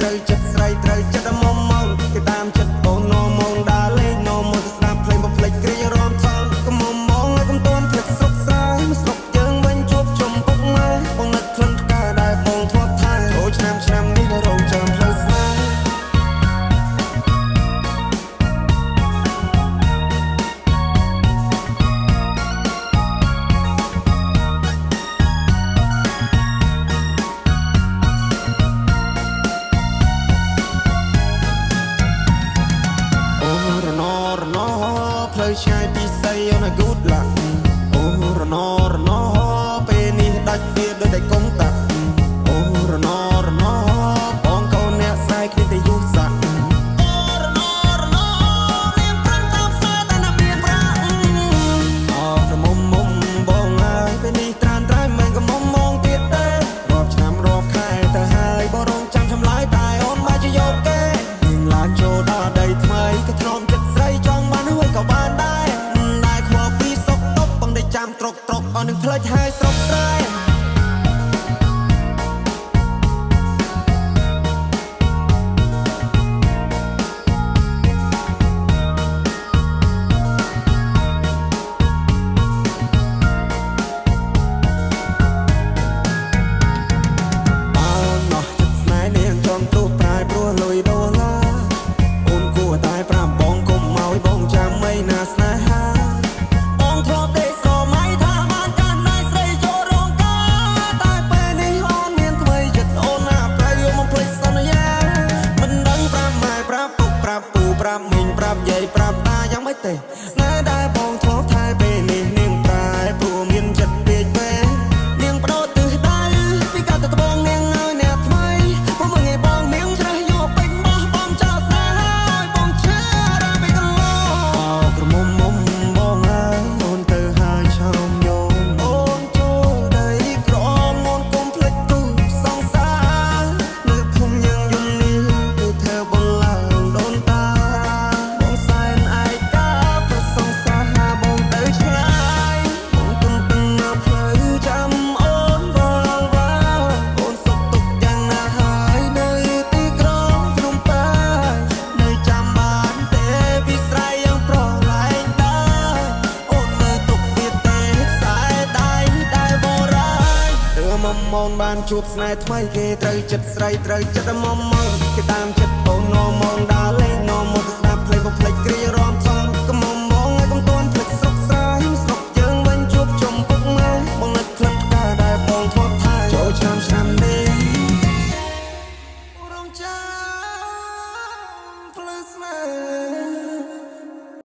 ត្រូវចិត្តស្រីត្រូវចិត្តមុំមកគេតាមចិត្តអូននោមងដើរលេងនោមទៅស្ដាប់ភ្លេងបំភ្លេចគ្រារំថងកុំមុំមកឲ្យកុំតន់ភ្លេចស្រុកស្រែមកស្រុកយើងវិញជួបជុំពុកម៉ែបងនឹកក្លិនផ្កាដែលបងធ្លាប់ថែអូឆ្នាំនេះរងចាំផ្លូវស្នេហ៍ផ្លូវឆ្ងាយពីស័យអូន good luck អូរណពេលនេះដាច់វាដូចតែកុំតាក់អូរណបងកូនអ្នកស្រីគ្នាតែយុសាក់អូរណលៀងប្រាំងតាមខ្សែតែណាមានប្រាក់អោតែមុំបងហើយពេលនេះត្រានត្រៃមិនក៏មុំមងទៀតទេរាប់ឆ្នាំរាប់ខែទៅហើយបងរងចាំចម្លើយតែអូនមកជាយកគេនឹងឡើងចូលដល់ដីថ្មីក៏ធ្នមចិត្តស្រីចង់បានហើយក៏បានដែរខ្វល់ពីសុកតុបបងได้ចាំត្រុកអស់នឹងផ្លេចហើយស្រុកស្រែប្រាប់មីងប្រាប់យាយប្រាប់តាយ៉ាងម៉េចទេស្នេហ៍ដែលបងធ្លាប់ថែពេលនេះនាងប្រែព្រោះមានចិត្តពេកពេលនាងបដូរទិសដៅពីកាលទៅត្បូងនាងឲ្យអ្នកថ្មីមកមើលងាយបងនាងច្រេះយកពេញបោះបងចោលស្នេហ៍ឲ្យបងឈឺរាល់ពេលកន្លងអោក្រមុំបងហើយអូនទៅហើយឆោមយំអូនចូលដីក្រមអូនកុំភ្លេចទូសងសារនៅភូមិយើងយំនេះគឺធ្វើបងឡើងដូនតាមុំបានជួបស្នេហ៍ថ្មីគេត្រូវចិត្តស្រីត្រូវចិត្តមុំមកគេតាមចិត្តអូននោមងដើរលេងនោមមកស្ដាប់ភ្លេងបំភ្លេចគ្រា